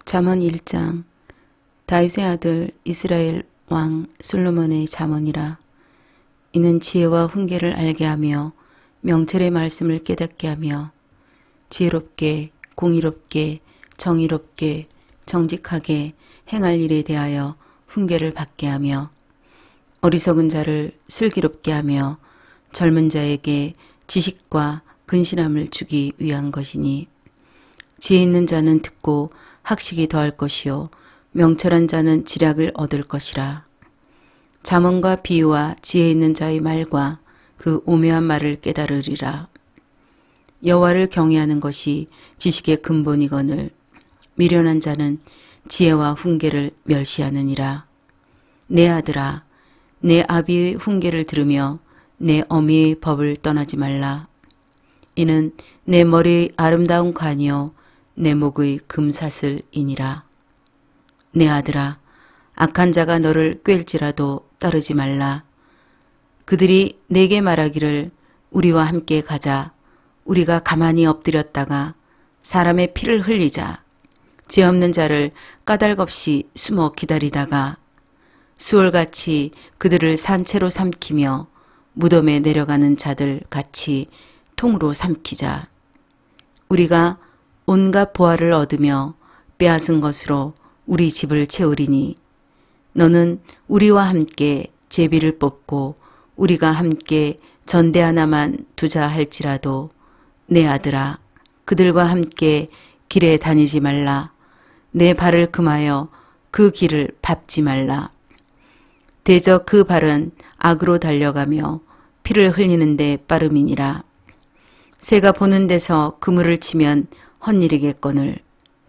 잠언 1장. 다윗의 아들 이스라엘 왕 솔로몬의 잠언이라. 이는 지혜와 훈계를 알게 하며 명철의 말씀을 깨닫게 하며 지혜롭게 공의롭게 정의롭게 정직하게 행할 일에 대하여 훈계를 받게 하며 어리석은 자를 슬기롭게 하며 젊은 자에게 지식과 근신함을 주기 위한 것이니, 지혜 있는 자는 듣고 학식이 더할 것이요 명철한 자는 지략을 얻을 것이라. 잠언과 비유와 지혜 있는 자의 말과 그 오묘한 말을 깨달으리라. 여호와를 경외하는 것이 지식의 근본이거늘 미련한 자는 지혜와 훈계를 멸시하느니라. 내 아들아, 내 아비의 훈계를 들으며 내 어미의 법을 떠나지 말라. 이는 내 머리의 아름다운 관이요 내 목의 금사슬이니라. 내 아들아, 악한 자가 너를 꿰일지라도 따르지 말라. 그들이 내게 말하기를 우리와 함께 가자. 우리가 가만히 엎드렸다가 사람의 피를 흘리자. 죄 없는 자를 까닭없이 숨어 기다리다가 수월같이 그들을 산채로 삼키며 무덤에 내려가는 자들 같이 통으로 삼키자. 우리가 온갖 보화를 얻으며 빼앗은 것으로 우리 집을 채우리니, 너는 우리와 함께 제비를 뽑고 우리가 함께 전대 하나만 두자 할지라도 내 아들아, 그들과 함께 길에 다니지 말라. 내 발을 금하여 그 길을 밟지 말라. 대저 그 발은 악으로 달려가며 피를 흘리는데 빠름이니라. 새가 보는 데서 그물을 치면 헛일이겠거늘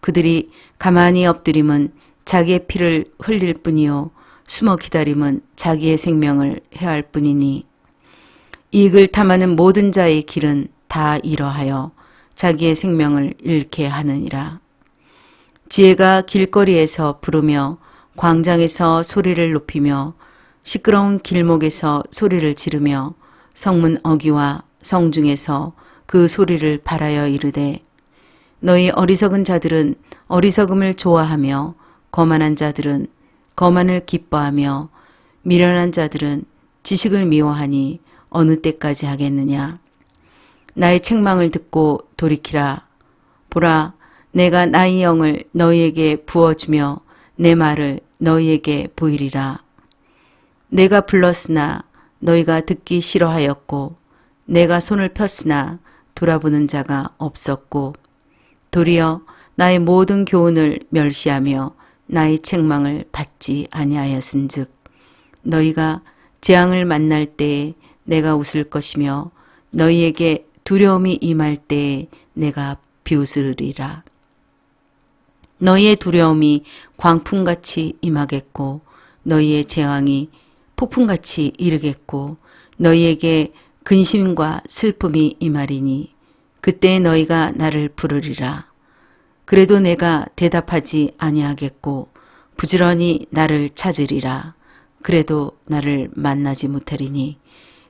그들이 가만히 엎드림은 자기의 피를 흘릴 뿐이요 숨어 기다림은 자기의 생명을 해할 뿐이니, 이익을 탐하는 모든 자의 길은 다 이러하여 자기의 생명을 잃게 하느니라. 지혜가 길거리에서 부르며 광장에서 소리를 높이며 시끄러운 길목에서 소리를 지르며 성문 어귀와 성중에서 그 소리를 발하여 이르되, 너희 어리석은 자들은 어리석음을 좋아하며 거만한 자들은 거만을 기뻐하며 미련한 자들은 지식을 미워하니 어느 때까지 하겠느냐. 나의 책망을 듣고 돌이키라. 보라, 내가 나의 영을 너희에게 부어주며 내 말을 너희에게 보이리라. 내가 불렀으나 너희가 듣기 싫어하였고 내가 손을 폈으나 돌아보는 자가 없었고, 도리어 나의 모든 교훈을 멸시하며 나의 책망을 받지 아니하였은즉 너희가 재앙을 만날 때에 내가 웃을 것이며 너희에게 두려움이 임할 때에 내가 비웃으리라. 너희의 두려움이 광풍같이 임하겠고 너희의 재앙이 폭풍같이 이르겠고 너희에게 근심과 슬픔이 임하리니 그때 너희가 나를 부르리라. 그래도 내가 대답하지 아니하겠고 부지런히 나를 찾으리라. 그래도 나를 만나지 못하리니,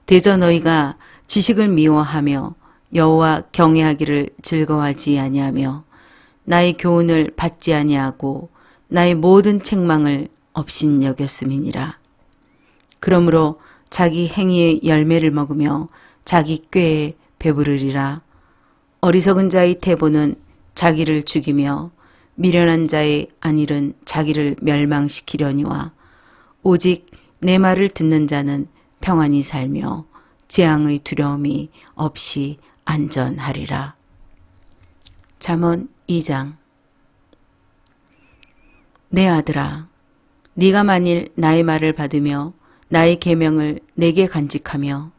대저 너희가 지식을 미워하며 여호와 경외하기를 즐거워하지 아니하며 나의 교훈을 받지 아니하고 나의 모든 책망을 업신여겼음이니라. 그러므로 자기 행위의 열매를 먹으며 자기 꾀에 배부르리라. 어리석은 자의 태보는 자기를 죽이며 미련한 자의 안일은 자기를 멸망시키려니와 오직 내 말을 듣는 자는 평안히 살며 재앙의 두려움이 없이 안전하리라. 잠언 2장. 내 아들아, 네가 만일 나의 말을 받으며 나의 계명을 내게 간직하며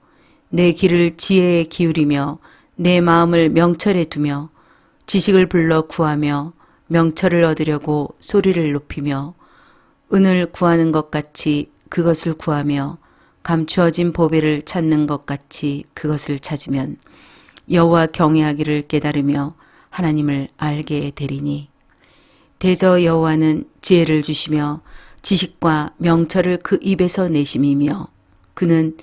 내 길을 지혜에 기울이며 내 마음을 명철에 두며 지식을 불러 구하며 명철을 얻으려고 소리를 높이며 은을 구하는 것 같이 그것을 구하며 감추어진 보배를 찾는 것 같이 그것을 찾으면 여호와 경외하기를 깨달으며 하나님을 알게 되리니, 대저 여호와는 지혜를 주시며 지식과 명철을 그 입에서 내심이며 그는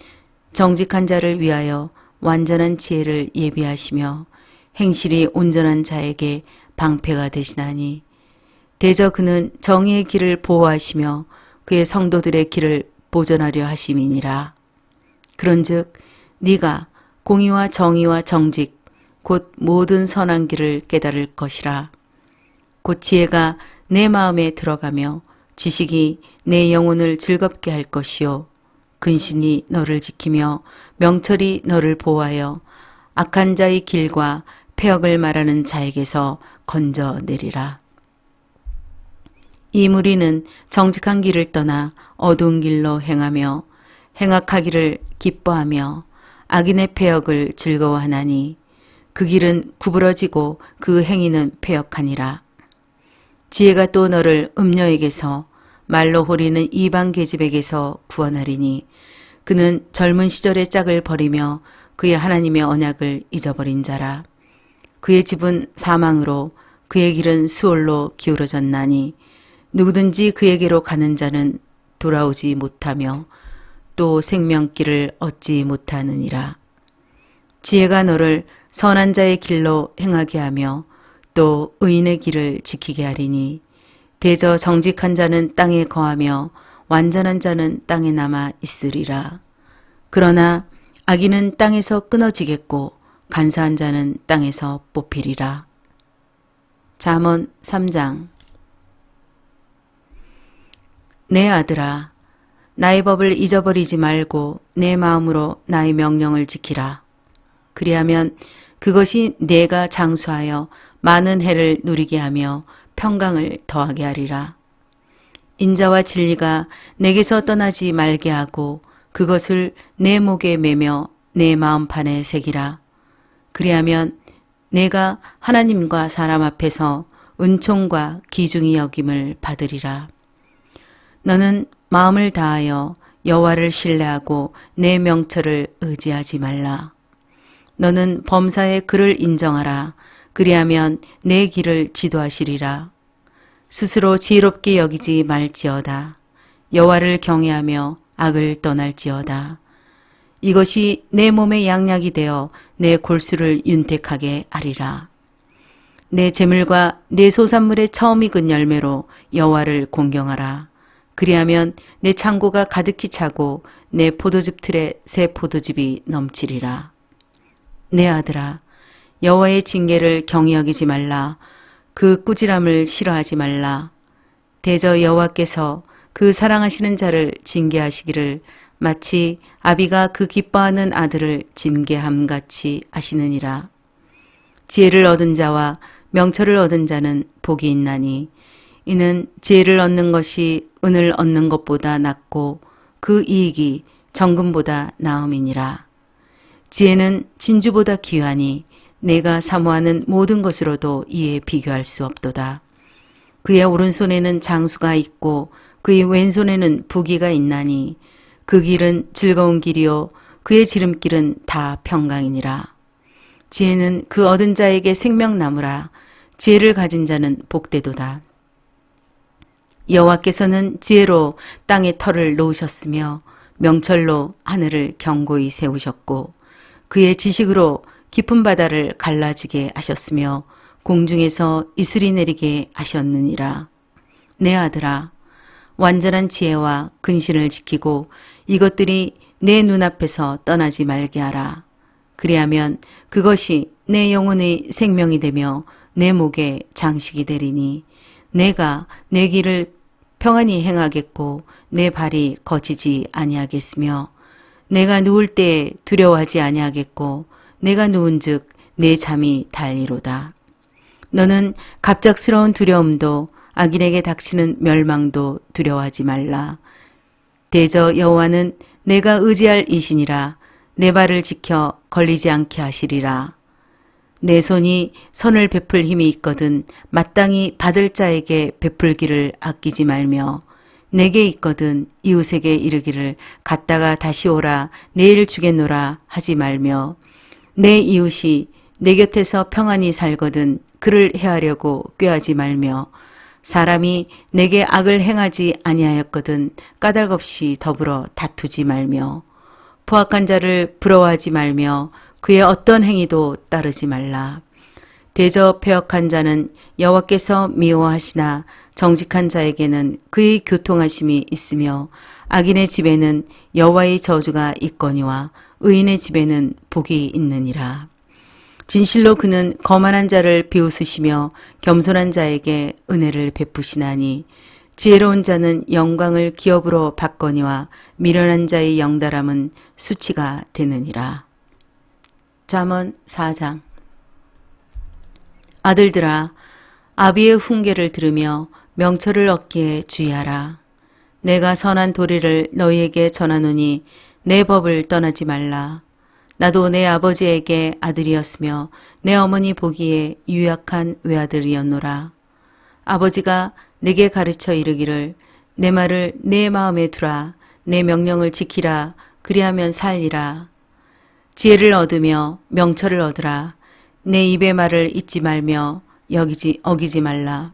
정직한 자를 위하여 완전한 지혜를 예비하시며 행실이 온전한 자에게 방패가 되시나니, 대저 그는 정의의 길을 보호하시며 그의 성도들의 길을 보존하려 하심이니라. 그런즉 네가 공의와 정의와 정직 곧 모든 선한 길을 깨달을 것이라. 곧 지혜가 내 마음에 들어가며 지식이 내 영혼을 즐겁게 할 것이요 근신이 너를 지키며 명철이 너를 보호하여 악한 자의 길과 폐역을 말하는 자에게서 건져내리라. 이 무리는 정직한 길을 떠나 어두운 길로 행하며 행악하기를 기뻐하며 악인의 폐역을 즐거워하나니 그 길은 구부러지고 그 행위는 폐역하니라. 지혜가 또 너를 음녀에게서 말로 호리는 이방 계집에게서 구원하리니 그는 젊은 시절의 짝을 버리며 그의 하나님의 언약을 잊어버린 자라. 그의 집은 사망으로 그의 길은 수월로 기울어졌나니 누구든지 그에게로 가는 자는 돌아오지 못하며 또 생명길을 얻지 못하느니라. 지혜가 너를 선한 자의 길로 행하게 하며 또 의인의 길을 지키게 하리니 대저 정직한 자는 땅에 거하며 완전한 자는 땅에 남아 있으리라. 그러나 악인은 땅에서 끊어지겠고 간사한 자는 땅에서 뽑히리라. 잠언 3장. 내 아들아, 나의 법을 잊어버리지 말고 내 마음으로 나의 명령을 지키라. 그리하면 그것이 내가 장수하여 많은 해를 누리게 하며 평강을 더하게 하리라. 인자와 진리가 내게서 떠나지 말게 하고 그것을 내 목에 매며 내 마음판에 새기라. 그리하면 내가 하나님과 사람 앞에서 은총과 기중히 여김을 받으리라. 너는 마음을 다하여 여호와를 신뢰하고 내 명철을 의지하지 말라. 너는 범사의 그를 인정하라. 그리하면 내 길을 지도하시리라. 스스로 지혜롭게 여기지 말지어다. 여호와를 경외하며 악을 떠날지어다. 이것이 내 몸의 양약이 되어 내 골수를 윤택하게 하리라. 내 재물과 내 소산물의 처음 익은 열매로 여호와를 공경하라. 그리하면 내 창고가 가득히 차고 내 포도즙 틀에 새 포도즙이 넘치리라. 내 아들아, 여호와의 징계를 경히 여기지 말라. 그 꾸지람을 싫어하지 말라. 대저 여호와께서 그 사랑하시는 자를 징계하시기를 마치 아비가 그 기뻐하는 아들을 징계함 같이 하시느니라. 지혜를 얻은 자와 명철을 얻은 자는 복이 있나니 이는 지혜를 얻는 것이 은을 얻는 것보다 낫고 그 이익이 정금보다 나음이니라. 지혜는 진주보다 귀하니 내가 사모하는 모든 것으로도 이에 비교할 수 없도다. 그의 오른손에는 장수가 있고 그의 왼손에는 부귀가 있나니 그 길은 즐거운 길이요 그의 지름길은 다 평강이니라. 지혜는 그 얻은 자에게 생명나무라. 지혜를 가진 자는 복되도다. 여호와께서는 지혜로 땅에 터를 놓으셨으며 명철로 하늘을 견고히 세우셨고 그의 지식으로 깊은 바다를 갈라지게 하셨으며 공중에서 이슬이 내리게 하셨느니라. 내 아들아, 완전한 지혜와 근신을 지키고 이것들이 내 눈앞에서 떠나지 말게 하라. 그리하면 그것이 내 영혼의 생명이 되며 내 목에 장식이 되리니 내가 내 길을 평안히 행하겠고 내 발이 거치지 아니하겠으며 내가 누울 때에 두려워하지 아니하겠고 내가 누운즉 내 잠이 달리로다. 너는 갑작스러운 두려움도 악인에게 닥치는 멸망도 두려워하지 말라. 대저 여호와는 내가 의지할 이신이라. 내 발을 지켜 걸리지 않게 하시리라. 내 손이 선을 베풀 힘이 있거든 마땅히 받을 자에게 베풀기를 아끼지 말며 내게 있거든 이웃에게 이르기를 갔다가 다시 오라 내일 주겠노라 하지 말며 내 이웃이 내 곁에서 평안히 살거든 그를 해하려고 꾀하지 말며 사람이 내게 악을 행하지 아니하였거든 까닭없이 더불어 다투지 말며 포악한 자를 부러워하지 말며 그의 어떤 행위도 따르지 말라. 대저 패역한 자는 여호와께서 미워하시나 정직한 자에게는 그의 교통하심이 있으며 악인의 집에는 여호와의 저주가 있거니와 의인의 집에는 복이 있느니라. 진실로 그는 거만한 자를 비웃으시며 겸손한 자에게 은혜를 베푸시나니 지혜로운 자는 영광을 기업으로 받거니와 미련한 자의 영달함은 수치가 되느니라. 잠언 4장. 아들들아, 아비의 훈계를 들으며 명철을 얻기에 주의하라. 내가 선한 도리를 너희에게 전하노니 내 법을 떠나지 말라. 나도 내 아버지에게 아들이었으며 내 어머니 보기에 유약한 외아들이었노라. 아버지가 내게 가르쳐 이르기를 내 말을 내 마음에 두라. 내 명령을 지키라. 그리하면 살리라. 지혜를 얻으며 명철을 얻으라. 내 입의 말을 잊지 말며 어기지 말라.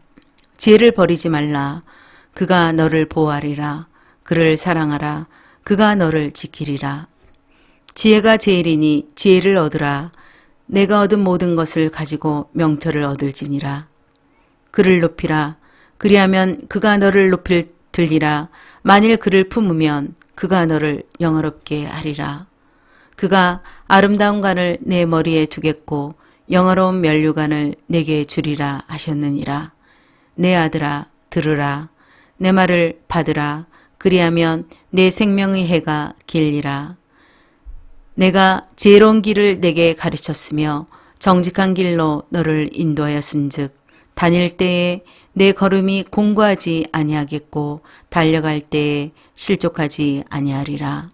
지혜를 버리지 말라. 그가 너를 보호하리라. 그를 사랑하라. 그가 너를 지키리라. 지혜가 제일이니 지혜를 얻으라. 내가 얻은 모든 것을 가지고 명철을 얻을지니라. 그를 높이라. 그리하면 그가 너를 들리라. 만일 그를 품으면 그가 너를 영화롭게 하리라. 그가 아름다운 간을 내 머리에 두겠고 영화로운 면류관을 내게 주리라 하셨느니라. 내 아들아, 들으라. 내 말을 받으라. 그리하면 내 생명의 해가 길리라. 내가 지혜로운 길을 내게 가르쳤으며 정직한 길로 너를 인도하였은즉 다닐 때에 내 걸음이 공고하지 아니하겠고 달려갈 때에 실족하지 아니하리라.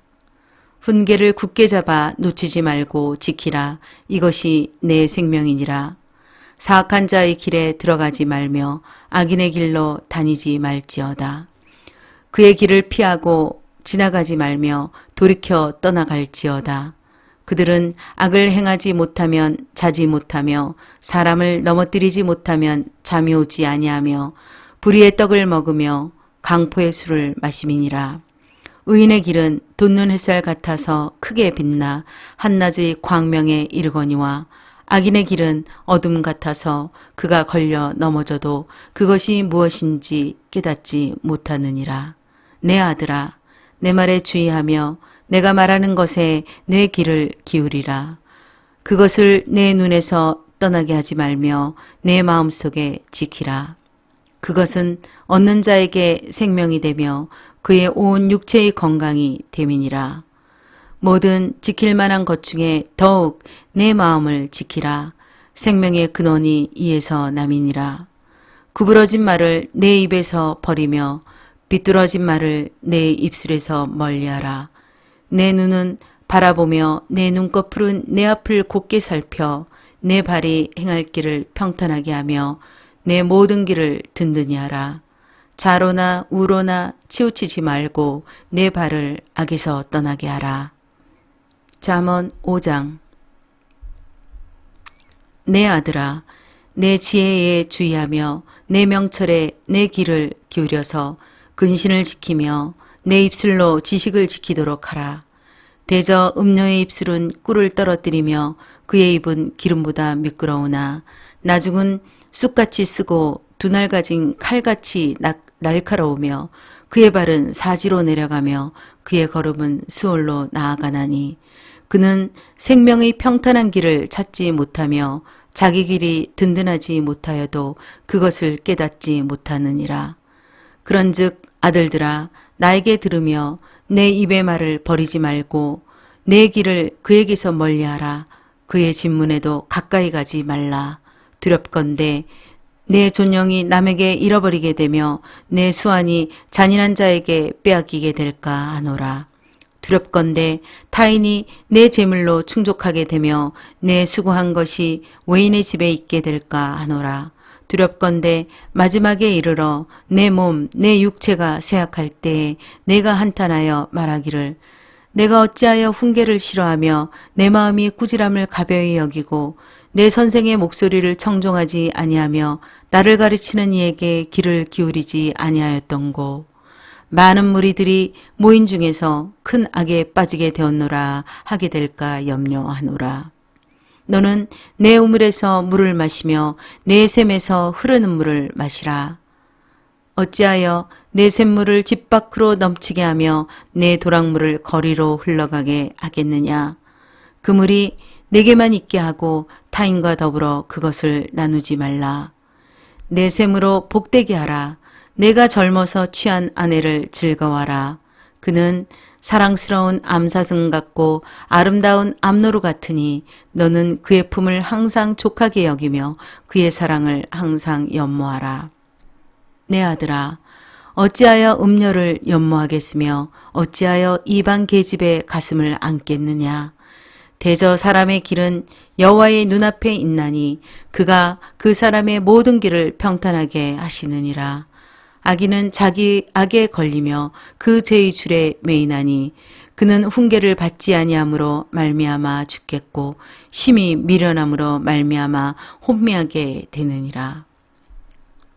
훈계를 굳게 잡아 놓치지 말고 지키라. 이것이 내 생명이니라. 사악한 자의 길에 들어가지 말며 악인의 길로 다니지 말지어다. 그의 길을 피하고 지나가지 말며 돌이켜 떠나갈지어다. 그들은 악을 행하지 못하면 자지 못하며 사람을 넘어뜨리지 못하면 잠이 오지 아니하며 불의의 떡을 먹으며 강포의 술을 마심이니라. 의인의 길은 돋는 햇살 같아서 크게 빛나 한낮의 광명에 이르거니와 악인의 길은 어둠 같아서 그가 걸려 넘어져도 그것이 무엇인지 깨닫지 못하느니라. 내 아들아, 내 말에 주의하며 내가 말하는 것에 내 귀를 기울이라. 그것을 내 눈에서 떠나게 하지 말며 내 마음속에 지키라. 그것은 얻는 자에게 생명이 되며 그의 온 육체의 건강이 됨이니라. 모든 지킬 만한 것 중에 더욱 내 마음을 지키라. 생명의 근원이 이에서 남이니라. 구부러진 말을 내 입에서 버리며 비뚤어진 말을 내 입술에서 멀리하라. 내 눈은 바라보며 내 눈꺼풀은 내 앞을 곧게 살펴 내 발이 행할 길을 평탄하게 하며 내 모든 길을 든든히 하라. 좌로나 우로나 치우치지 말고 내 발을 악에서 떠나게 하라. 잠언 5장. 내 아들아, 내 지혜에 주의하며 내 명철에 내 귀를 기울여서 근신을 지키며 내 입술로 지식을 지키도록 하라. 대저 음녀의 입술은 꿀을 떨어뜨리며 그의 입은 기름보다 미끄러우나 나중은 쑥같이 쓰고 두 날 가진 칼같이 날카로우며 그의 발은 사지로 내려가며 그의 걸음은 수월로 나아가나니 그는 생명의 평탄한 길을 찾지 못하며 자기 길이 든든하지 못하여도 그것을 깨닫지 못하느니라. 그런즉 아들들아, 나에게 들으며 내 입의 말을 버리지 말고 내 길을 그에게서 멀리하라. 그의 진문에도 가까이 가지 말라. 두렵건대 내 존영이 남에게 잃어버리게 되며 내 수완이 잔인한 자에게 빼앗기게 될까 하노라. 두렵건대 타인이 내 재물로 충족하게 되며 내 수고한 것이 외인의 집에 있게 될까 하노라. 두렵건대 마지막에 이르러 내 몸, 내 육체가 쇠약할 때에 내가 한탄하여 말하기를 내가 어찌하여 훈계를 싫어하며 내 마음이 꾸지람을 가벼이 여기고 내 선생의 목소리를 청종하지 아니하며 나를 가르치는 이에게 귀를 기울이지 아니하였던고. 많은 무리들이 모인 중에서 큰 악에 빠지게 되었노라 하게 될까 염려하노라. 너는 내 우물에서 물을 마시며 내 샘에서 흐르는 물을 마시라. 어찌하여 내 샘물을 집 밖으로 넘치게 하며 내 도랑물을 거리로 흘러가게 하겠느냐. 그 물이 내게만 있게 하고 타인과 더불어 그것을 나누지 말라. 내 샘으로 복되게 하라. 내가 젊어서 취한 아내를 즐거워하라. 그는 사랑스러운 암사슴 같고 아름다운 암노루 같으니 너는 그의 품을 항상 족하게 여기며 그의 사랑을 항상 연모하라. 내 아들아, 어찌하여 음녀를 연모하겠으며 어찌하여 이방 계집의 가슴을 안겠느냐. 대저 사람의 길은 여호와의 눈앞에 있나니 그가 그 사람의 모든 길을 평탄하게 하시느니라. 악인은 자기 악에 걸리며 그 죄의 줄에 매이나니 그는 훈계를 받지 아니함으로 말미암아 죽겠고 심히 미련함으로 말미암아 혼미하게 되느니라.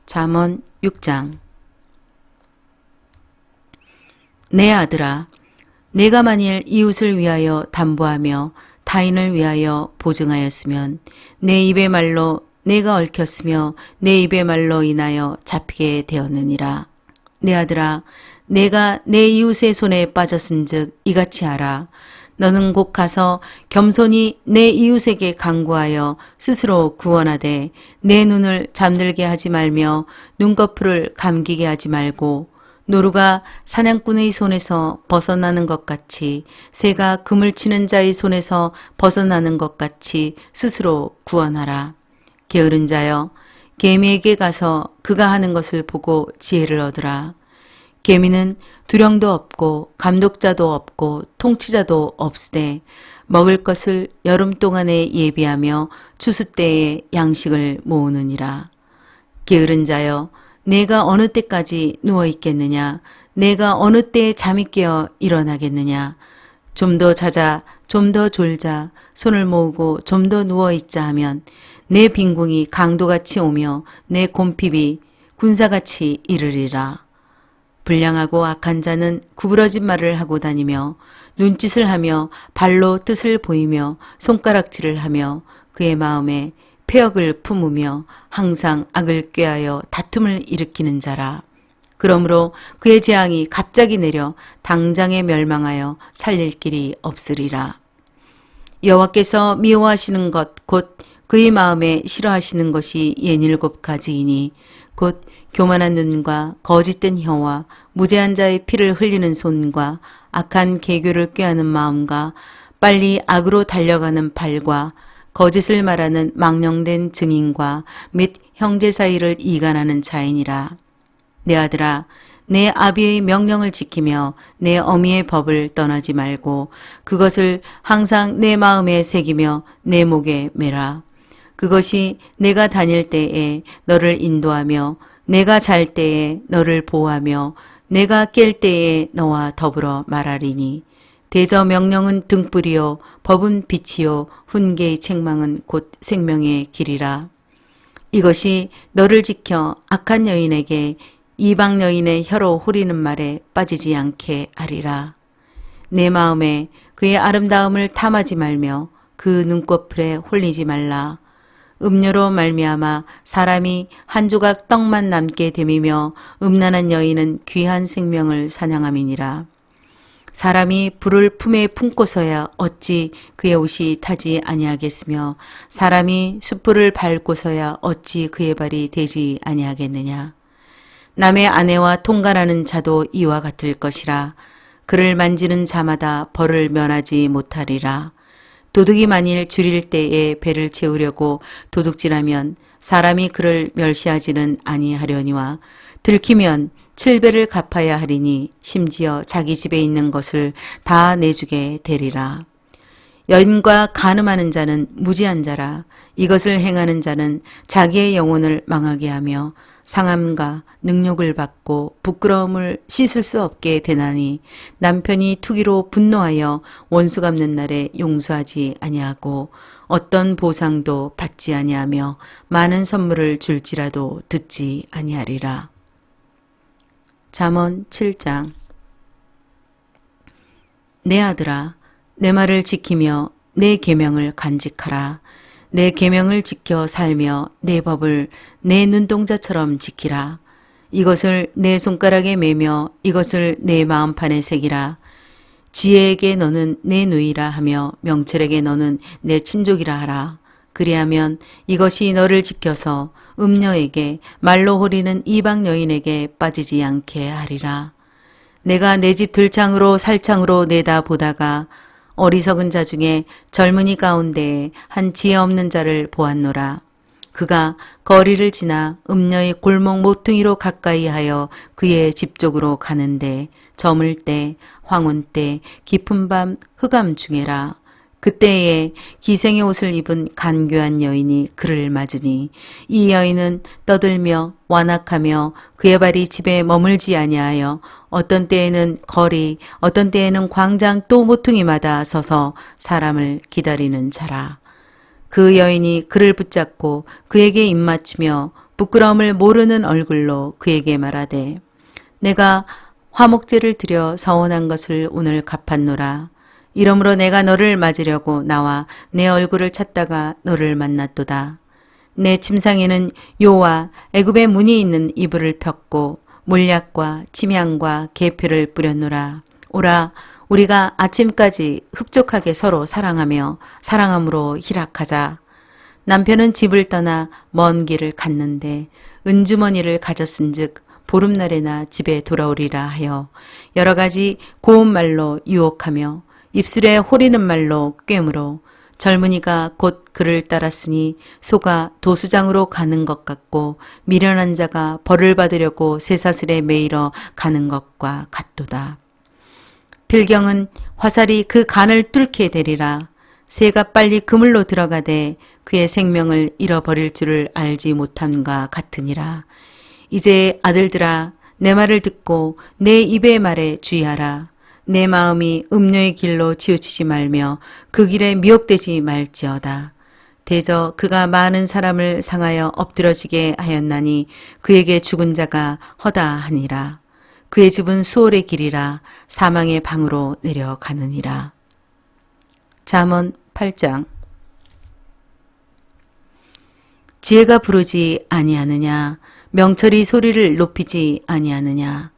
잠언 6장. 내 아들아, 내가 만일 이웃을 위하여 담보하며 타인을 위하여 보증하였으면 내 입의 말로 내가 얽혔으며 내 입의 말로 인하여 잡히게 되었느니라. 내 아들아, 내가 내 이웃의 손에 빠졌은즉 이같이 하라. 너는 곧 가서 겸손히 내 이웃에게 간구하여 스스로 구원하되 내 눈을 잠들게 하지 말며 눈꺼풀을 감기게 하지 말고 노루가 사냥꾼의 손에서 벗어나는 것 같이 새가 그물 치는 자의 손에서 벗어나는 것 같이 스스로 구원하라. 게으른 자여, 개미에게 가서 그가 하는 것을 보고 지혜를 얻으라. 개미는 두령도 없고 감독자도 없고 통치자도 없으되 먹을 것을 여름 동안에 예비하며 추수 때에 양식을 모으느니라. 게으른 자여, 내가 어느 때까지 누워 있겠느냐? 내가 어느 때에 잠이 깨어 일어나겠느냐? 좀 더 자자, 좀 더 졸자, 손을 모으고 좀 더 누워 있자 하면 내 빈궁이 강도같이 오며 내 곰핍이 군사같이 이르리라. 불량하고 악한 자는 구부러진 말을 하고 다니며 눈짓을 하며 발로 뜻을 보이며 손가락질을 하며 그의 마음에 폐역을 품으며 항상 악을 꾀하여 다툼을 일으키는 자라. 그러므로 그의 재앙이 갑자기 내려 당장에 멸망하여 살릴 길이 없으리라. 여호와께서 미워하시는 것 곧 그의 마음에 싫어하시는 것이 67가지이니 곧 교만한 눈과 거짓된 혀와 무죄한 자의 피를 흘리는 손과 악한 계교를 꾀하는 마음과 빨리 악으로 달려가는 발과 거짓을 말하는 망령된 증인과 및 형제 사이를 이간하는 자이니라. 내 아들아, 내 아비의 명령을 지키며 내 어미의 법을 떠나지 말고 그것을 항상 내 마음에 새기며 내 목에 매라. 그것이 내가 다닐 때에 너를 인도하며 내가 잘 때에 너를 보호하며 내가 깰 때에 너와 더불어 말하리니 대저 명령은 등불이요 법은 빛이요 훈계의 책망은 곧 생명의 길이라. 이것이 너를 지켜 악한 여인에게 이방 여인의 혀로 호리는 말에 빠지지 않게 하리라. 내 마음에 그의 아름다움을 탐하지 말며 그 눈꺼풀에 홀리지 말라. 음료로 말미암아 사람이 한 조각 떡만 남게 됨이며 음란한 여인은 귀한 생명을 사냥함이니라. 사람이 불을 품에 품고서야 어찌 그의 옷이 타지 아니하겠으며 사람이 숯불을 밟고서야 어찌 그의 발이 되지 아니하겠느냐. 남의 아내와 통관하는 자도 이와 같을 것이라. 그를 만지는 자마다 벌을 면하지 못하리라. 도둑이 만일 줄일 때에 배를 채우려고 도둑질하면 사람이 그를 멸시하지는 아니하려니와 들키면 7배를 갚아야 하리니 심지어 자기 집에 있는 것을 다 내주게 되리라. 여인과 간음하는 자는 무지한 자라. 이것을 행하는 자는 자기의 영혼을 망하게 하며 상함과 능욕을 받고 부끄러움을 씻을 수 없게 되나니 남편이 투기로 분노하여 원수 갚는 날에 용서하지 아니하고 어떤 보상도 받지 아니하며 많은 선물을 줄지라도 듣지 아니하리라. 잠언 7장. 내 아들아, 내 말을 지키며 내 계명을 간직하라. 내 계명을 지켜 살며 내 법을 내 눈동자처럼 지키라. 이것을 내 손가락에 매며 이것을 내 마음판에 새기라. 지혜에게 너는 내 누이라 하며 명철에게 너는 내 친족이라 하라. 그리하면 이것이 너를 지켜서 음녀에게 말로 호리는 이방 여인에게 빠지지 않게 하리라. 내가 내 집 들창으로 살창으로 내다 보다가 어리석은 자 중에 젊은이 가운데에 한 지혜 없는 자를 보았노라. 그가 거리를 지나 음녀의 골목 모퉁이로 가까이 하여 그의 집 쪽으로 가는데 저물 때 황혼 때 깊은 밤 흑암 중에라. 그때에 기생의 옷을 입은 간교한 여인이 그를 맞으니 이 여인은 떠들며 완악하며 그의 발이 집에 머물지 아니하여 어떤 때에는 거리 어떤 때에는 광장 또 모퉁이마다 서서 사람을 기다리는 자라. 그 여인이 그를 붙잡고 그에게 입맞추며 부끄러움을 모르는 얼굴로 그에게 말하되 내가 화목제를 드려 서원한 것을 오늘 갚았노라. 이러므로 내가 너를 맞으려고 나와 내 얼굴을 찾다가 너를 만났도다. 내 침상에는 요와 애굽의 문이 있는 이불을 폈고 몰약과 침향과 계표를 뿌렸노라. 오라 우리가 아침까지 흡족하게 서로 사랑하며 사랑함으로 희락하자. 남편은 집을 떠나 먼 길을 갔는데 은주머니를 가졌은즉 보름날에나 집에 돌아오리라 하여 여러 가지 고운 말로 유혹하며 입술에 호리는 말로 꿰물어 젊은이가 곧 그를 따랐으니 소가 도수장으로 가는 것 같고 미련한 자가 벌을 받으려고 쇠사슬에 매이러 가는 것과 같도다. 필경은 화살이 그 간을 뚫게 되리라. 새가 빨리 그물로 들어가되 그의 생명을 잃어버릴 줄을 알지 못함과 같으니라. 이제 아들들아 내 말을 듣고 내 입의 말에 주의하라. 내 마음이 음녀의 길로 치우치지 말며 그 길에 미혹되지 말지어다. 대저 그가 많은 사람을 상하여 엎드러지게 하였나니 그에게 죽은 자가 허다하니라. 그의 집은 수월의 길이라 사망의 방으로 내려가느니라. 잠언 8장. 지혜가 부르지 아니하느냐, 명철이 소리를 높이지 아니하느냐.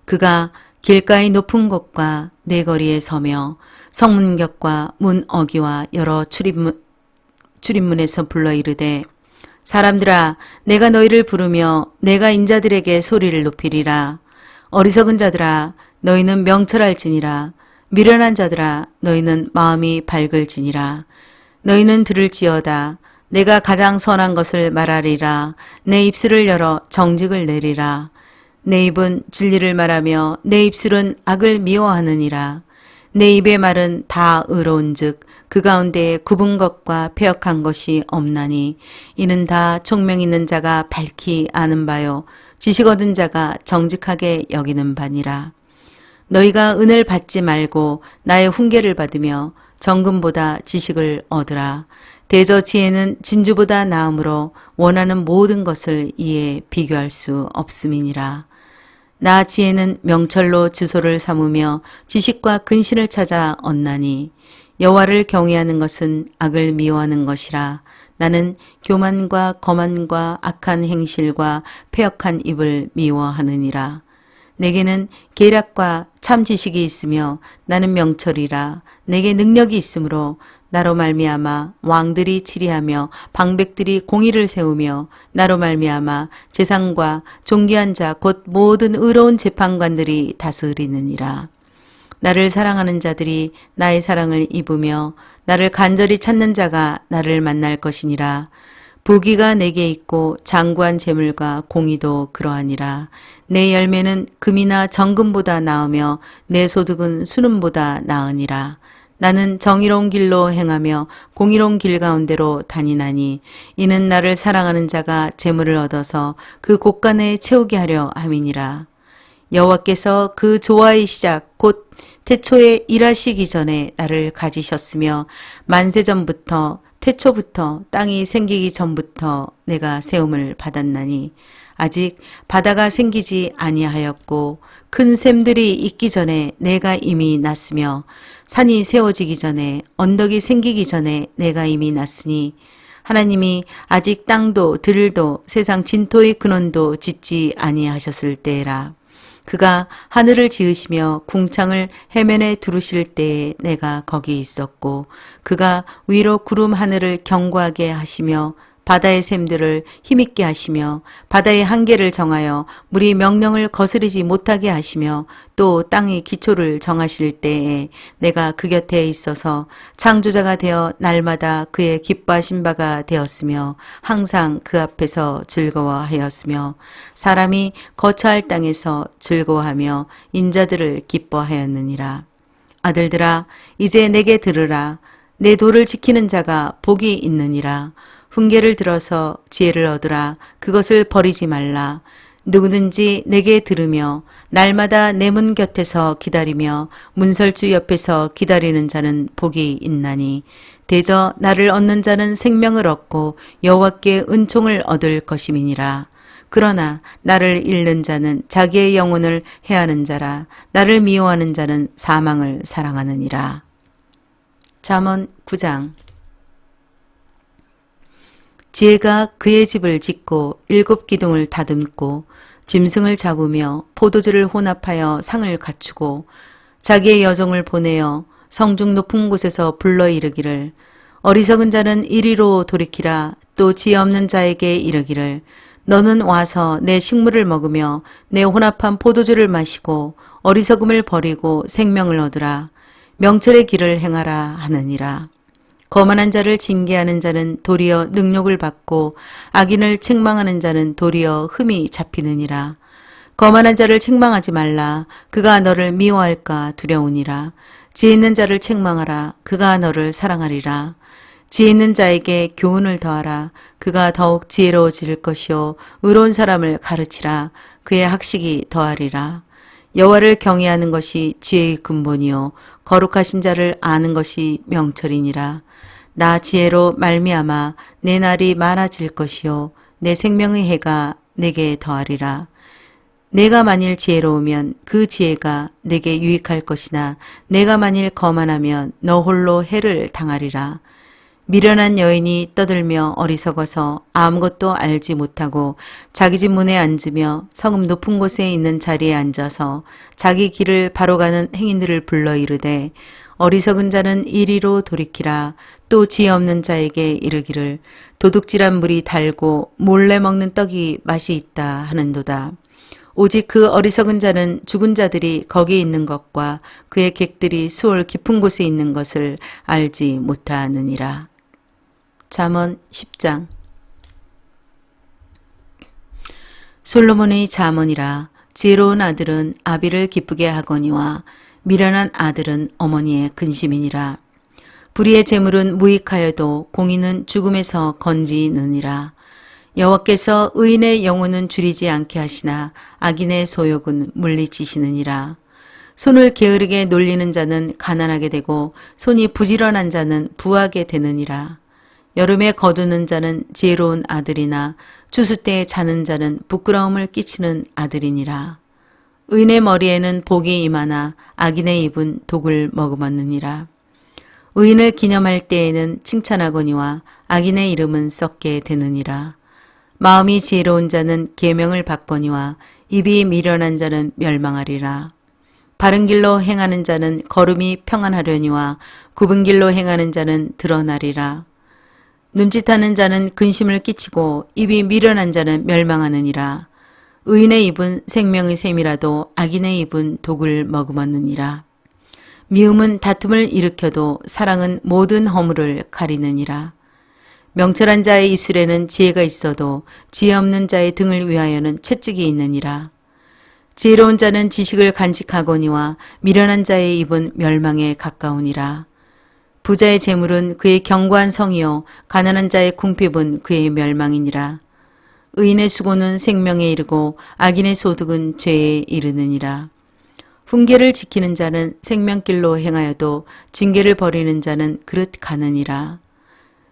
그가 길가의 높은 곳과 내 거리에 서며 성문격과 문 어기와 여러 출입문에서 불러 이르되 사람들아 내가 너희를 부르며 내가 인자들에게 소리를 높이리라. 어리석은 자들아 너희는 명철할지니라. 미련한 자들아 너희는 마음이 밝을지니라. 너희는 들을지어다. 내가 가장 선한 것을 말하리라. 내 입술을 열어 정직을 내리라. 내 입은 진리를 말하며 내 입술은 악을 미워하느니라. 내 입의 말은 다 의로운즉 그 가운데에 굽은 것과 패역한 것이 없나니 이는 다 총명 있는 자가 밝히 아는 바요 지식 얻은 자가 정직하게 여기는 바니라. 너희가 은을 받지 말고 나의 훈계를 받으며 정금보다 지식을 얻으라. 대저 지혜는 진주보다 나음으로 원하는 모든 것을 이에 비교할 수 없음이니라. 나 지혜는 명철로 주소를 삼으며 지식과 근신을 찾아 얻나니 여호와를 경외하는 것은 악을 미워하는 것이라. 나는 교만과 거만과 악한 행실과 패역한 입을 미워하느니라. 내게는 계략과 참 지식이 있으며 나는 명철이라. 내게 능력이 있으므로 나로 말미암아 왕들이 치리하며 방백들이 공의를 세우며 나로 말미암아 재상과 존귀한 자 곧 모든 의로운 재판관들이 다스리느니라. 나를 사랑하는 자들이 나의 사랑을 입으며 나를 간절히 찾는 자가 나를 만날 것이니라. 부귀가 내게 있고 장구한 재물과 공의도 그러하니라. 내 열매는 금이나 정금보다 나으며 내 소득은 수름보다 나으니라. 나는 정의로운 길로 행하며 공의로운 길 가운데로 다니나니 이는 나를 사랑하는 자가 재물을 얻어서 그 곳간에 채우게 하려 함이니라. 여호와께서 그 조화의 시작 곧 태초에 일하시기 전에 나를 가지셨으며 만세전부터 태초부터 땅이 생기기 전부터 내가 세움을 받았나니 아직 바다가 생기지 아니하였고 큰 샘들이 있기 전에 내가 이미 났으며 산이 세워지기 전에 언덕이 생기기 전에 내가 이미 났으니 하나님이 아직 땅도 들도 세상 진토의 근원도 짓지 아니하셨을 때라. 그가 하늘을 지으시며 궁창을 해면에 두르실 때에 내가 거기 있었고, 그가 위로 구름 하늘을 견고하게 하시며 바다의 샘들을 힘있게 하시며 바다의 한계를 정하여 물이 명령을 거스르지 못하게 하시며 또 땅의 기초를 정하실 때에 내가 그 곁에 있어서 창조자가 되어 날마다 그의 기뻐하신 바가 되었으며 항상 그 앞에서 즐거워하였으며 사람이 거처할 땅에서 즐거워하며 인자들을 기뻐하였느니라. 아들들아, 이제 내게 들으라. 내 도를 지키는 자가 복이 있느니라. 훈계를 들어서 지혜를 얻으라. 그것을 버리지 말라. 누구든지 내게 들으며 날마다 내 문 곁에서 기다리며 문설주 옆에서 기다리는 자는 복이 있나니 대저 나를 얻는 자는 생명을 얻고 여호와께 은총을 얻을 것임이니라. 그러나 나를 잃는 자는 자기의 영혼을 해하는 자라. 나를 미워하는 자는 사망을 사랑하느니라. 잠언 9장. 지혜가 그의 집을 짓고 7 기둥을 다듬고 짐승을 잡으며 포도주를 혼합하여 상을 갖추고 자기의 여종을 보내어 성중 높은 곳에서 불러 이르기를 어리석은 자는 이리로 돌이키라. 또 지혜 없는 자에게 이르기를 너는 와서 내 식물을 먹으며 내 혼합한 포도주를 마시고 어리석음을 버리고 생명을 얻으라. 명철의 길을 행하라 하느니라. 거만한 자를 징계하는 자는 도리어 능욕을 받고 악인을 책망하는 자는 도리어 흠이 잡히느니라. 거만한 자를 책망하지 말라. 그가 너를 미워할까 두려우니라. 지혜 있는 자를 책망하라. 그가 너를 사랑하리라. 지혜 있는 자에게 교훈을 더하라. 그가 더욱 지혜로워질 것이요 의로운 사람을 가르치라. 그의 학식이 더하리라. 여호와를 경외하는 것이 지혜의 근본이요 거룩하신 자를 아는 것이 명철이니라. 나 지혜로 말미암아 내 날이 많아질 것이요 내 생명의 해가 내게 더하리라. 내가 만일 지혜로우면 그 지혜가 내게 유익할 것이나 내가 만일 거만하면 너 홀로 해를 당하리라. 미련한 여인이 떠들며 어리석어서 아무것도 알지 못하고 자기 집 문에 앉으며 성읍 높은 곳에 있는 자리에 앉아서 자기 길을 바로 가는 행인들을 불러 이르되 어리석은 자는 이리로 돌이키라. 또 지혜 없는 자에게 이르기를 도둑질한 물이 달고 몰래 먹는 떡이 맛이 있다 하는도다. 오직 그 어리석은 자는 죽은 자들이 거기 있는 것과 그의 객들이 수월 깊은 곳에 있는 것을 알지 못하느니라. 잠언 10장. 솔로몬의 잠언이라. 지혜로운 아들은 아비를 기쁘게 하거니와 미련한 아들은 어머니의 근심이니라. 불의의 재물은 무익하여도 공의는 죽음에서 건지느니라. 여호와께서 의인의 영혼은 줄이지 않게 하시나 악인의 소욕은 물리치시느니라. 손을 게으르게 놀리는 자는 가난하게 되고 손이 부지런한 자는 부하게 되느니라. 여름에 거두는 자는 지혜로운 아들이나 추수 때에 자는 자는 부끄러움을 끼치는 아들이니라. 의인의 머리에는 복이 임하나 악인의 입은 독을 머금었느니라. 의인을 기념할 때에는 칭찬하거니와 악인의 이름은 썩게 되느니라. 마음이 지혜로운 자는 계명을 받거니와 입이 미련한 자는 멸망하리라. 바른 길로 행하는 자는 걸음이 평안하려니와 굽은 길로 행하는 자는 드러나리라. 눈짓하는 자는 근심을 끼치고 입이 미련한 자는 멸망하느니라. 의인의 입은 생명의 샘이라도 악인의 입은 독을 머금었느니라. 미움은 다툼을 일으켜도 사랑은 모든 허물을 가리느니라. 명철한 자의 입술에는 지혜가 있어도 지혜 없는 자의 등을 위하여는 채찍이 있느니라. 지혜로운 자는 지식을 간직하거니와 미련한 자의 입은 멸망에 가까우니라. 부자의 재물은 그의 견고한 성이요 가난한 자의 궁핍은 그의 멸망이니라. 의인의 수고는 생명에 이르고 악인의 소득은 죄에 이르느니라. 훈계를 지키는 자는 생명길로 행하여도 징계를 버리는 자는 그릇 가느니라.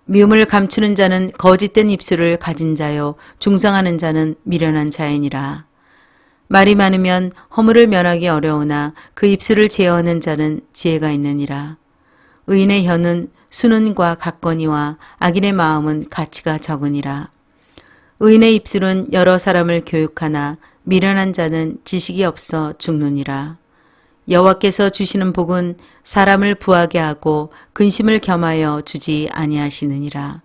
미움을 감추는 자는 거짓된 입술을 가진 자요 중상하는 자는 미련한 자이니라. 말이 많으면 허물을 면하기 어려우나 그 입술을 제어하는 자는 지혜가 있느니라. 의인의 혀는 수는과 같거니와 악인의 마음은 가치가 적으니라. 의인의 입술은 여러 사람을 교육하나 미련한 자는 지식이 없어 죽느니라. 여호와께서 주시는 복은 사람을 부하게 하고 근심을 겸하여 주지 아니하시느니라.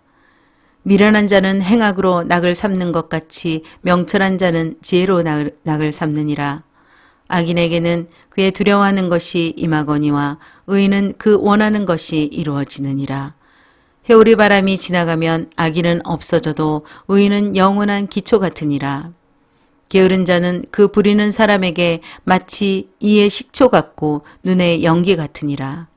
미련한 자는 행악으로 낙을 삼는 것 같이 명철한 자는 지혜로 낙을 삼느니라. 악인에게는 그의 두려워하는 것이 임하거니와 의인은 그 원하는 것이 이루어지느니라. 해오리 바람이 지나가면 악인은 없어져도 의인은 영원한 기초 같으니라. 게으른 자는 그 부리는 사람에게 마치 이의 식초 같고 눈의 연기 같으니라.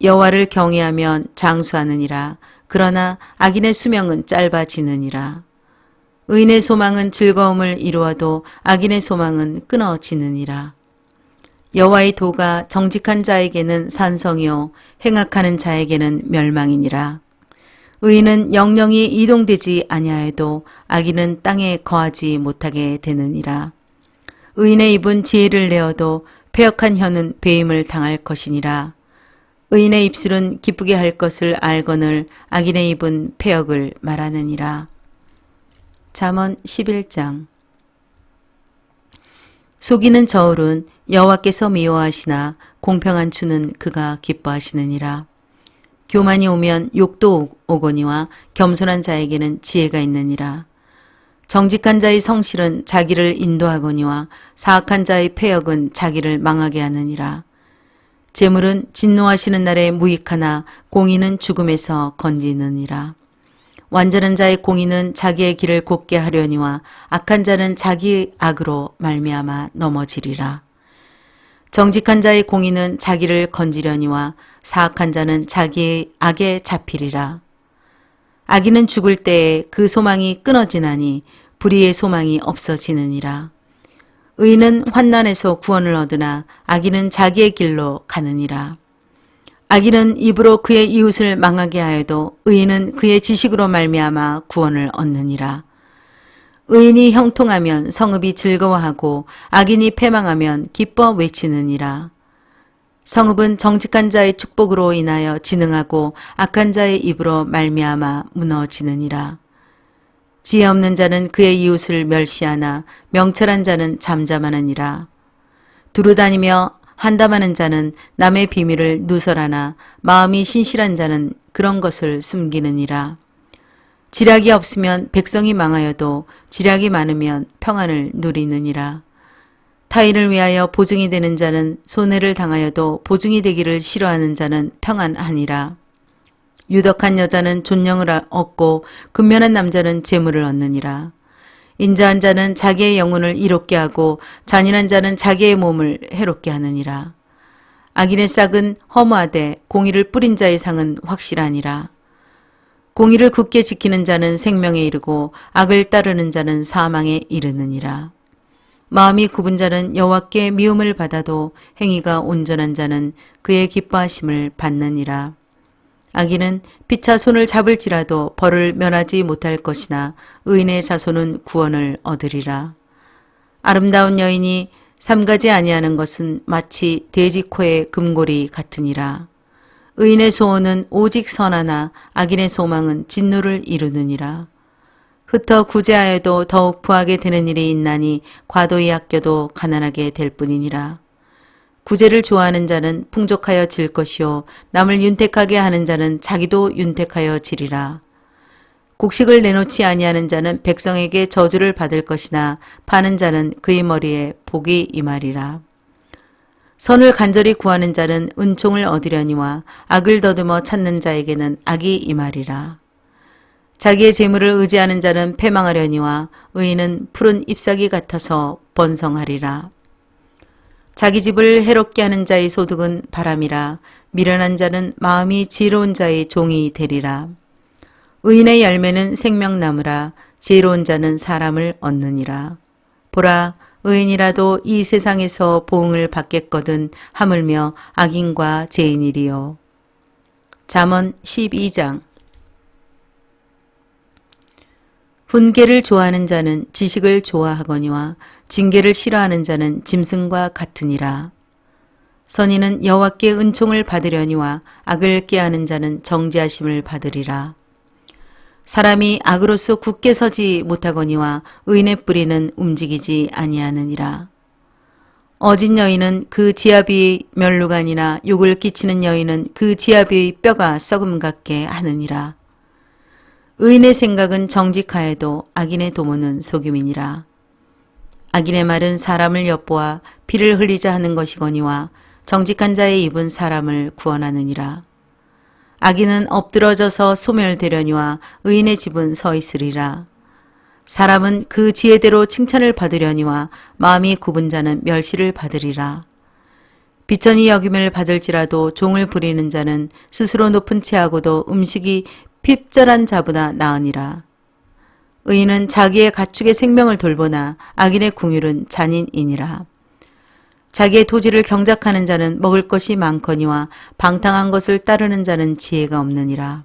여호와를 경외하면 장수하느니라. 그러나 악인의 수명은 짧아지느니라. 의인의 소망은 즐거움을 이루어도 악인의 소망은 끊어지느니라. 여호와의 도가 정직한 자에게는 산성이요 행악하는 자에게는 멸망이니라. 의인은 영영이 이동되지 아니하여도 악인은 땅에 거하지 못하게 되느니라. 의인의 입은 지혜를 내어도 패역한 혀는 배임을 당할 것이니라. 의인의 입술은 기쁘게 할 것을 알거늘 악인의 입은 패역을 말하느니라. 잠언 11장. 속이는 저울은 여호와께서 미워하시나 공평한 추는 그가 기뻐하시느니라. 교만이 오면 욕도 오거니와 겸손한 자에게는 지혜가 있느니라. 정직한 자의 성실은 자기를 인도하거니와 사악한 자의 패역은 자기를 망하게 하느니라. 재물은 진노하시는 날에 무익하나 공의는 죽음에서 건지느니라. 완전한 자의 공의는 자기의 길을 곱게 하려니와 악한 자는 자기 악으로 말미암아 넘어지리라. 정직한 자의 공의는 자기를 건지려니와 사악한 자는 자기의 악에 잡히리라. 악인은 죽을 때에 그 소망이 끊어지나니 불의의 소망이 없어지느니라. 의인은 환난에서 구원을 얻으나 악인은 자기의 길로 가느니라. 악인은 입으로 그의 이웃을 망하게 하여도 의인은 그의 지식으로 말미암아 구원을 얻느니라. 의인이 형통하면 성읍이 즐거워하고 악인이 패망하면 기뻐 외치느니라. 성읍은 정직한 자의 축복으로 인하여 진흥하고 악한 자의 입으로 말미암아 무너지느니라. 지혜 없는 자는 그의 이웃을 멸시하나 명철한 자는 잠잠하느니라. 두루다니며 한담하는 자는 남의 비밀을 누설하나 마음이 신실한 자는 그런 것을 숨기느니라. 지략이 없으면 백성이 망하여도 지략이 많으면 평안을 누리느니라. 타인을 위하여 보증이 되는 자는 손해를 당하여도 보증이 되기를 싫어하는 자는 평안하니라. 유덕한 여자는 존령을 얻고 근면한 남자는 재물을 얻느니라. 인자한 자는 자기의 영혼을 이롭게 하고 잔인한 자는 자기의 몸을 해롭게 하느니라. 악인의 싹은 허무하되 공의를 뿌린 자의 상은 확실하니라. 공의를 굳게 지키는 자는 생명에 이르고 악을 따르는 자는 사망에 이르느니라. 마음이 굽은 자는 여호와께 미움을 받아도 행위가 온전한 자는 그의 기뻐하심을 받느니라. 악인은 피차 손을 잡을지라도 벌을 면하지 못할 것이나 의인의 자손은 구원을 얻으리라. 아름다운 여인이 삼가지 아니하는 것은 마치 돼지 코의 금고리 같으니라. 의인의 소원은 오직 선하나 악인의 소망은 진노를 이루느니라. 흩어 구제하여도 더욱 부하게 되는 일이 있나니 과도히 아껴도 가난하게 될 뿐이니라. 구제를 좋아하는 자는 풍족하여 질 것이요 남을 윤택하게 하는 자는 자기도 윤택하여 지리라. 곡식을 내놓지 아니하는 자는 백성에게 저주를 받을 것이나 파는 자는 그의 머리에 복이 임하리라. 선을 간절히 구하는 자는 은총을 얻으려니와 악을 더듬어 찾는 자에게는 악이 임하리라. 자기의 재물을 의지하는 자는 패망하려니와 의인은 푸른 잎사귀 같아서 번성하리라. 자기 집을 해롭게 하는 자의 소득은 바람이라. 미련한 자는 마음이 지혜로운 자의 종이 되리라. 의인의 열매는 생명나무라. 지혜로운 자는 사람을 얻느니라. 보라, 의인이라도 이 세상에서 보응을 받겠거든 하물며 악인과 죄인이리요. 잠언 12장. 훈계를 좋아하는 자는 지식을 좋아하거니와 징계를 싫어하는 자는 짐승과 같으니라. 선인은 여호와께 은총을 받으려니와 악을 꾀하는 자는 정죄하심을 받으리라. 사람이 악으로서 굳게 서지 못하거니와 의인의 뿌리는 움직이지 아니하느니라. 어진 여인은 그 지아비의 멸루간이나 욕을 끼치는 여인은 그 지아비의 뼈가 썩음 같게 하느니라. 의인의 생각은 정직하여도 악인의 도모는 속임이니라. 악인의 말은 사람을 엿보아 피를 흘리자 하는 것이거니와 정직한 자의 입은 사람을 구원하느니라. 악인은 엎드러져서 소멸되려니와 의인의 집은 서 있으리라. 사람은 그 지혜대로 칭찬을 받으려니와 마음이 굽은 자는 멸시를 받으리라. 비천이 여김을 받을지라도 종을 부리는 자는 스스로 높은 채하고도 음식이 핍절한 자보다 나으니라. 의인은 자기의 가축의 생명을 돌보나 악인의 궁율은 잔인이니라. 자기의 토지를 경작하는 자는 먹을 것이 많거니와 방탕한 것을 따르는 자는 지혜가 없느니라.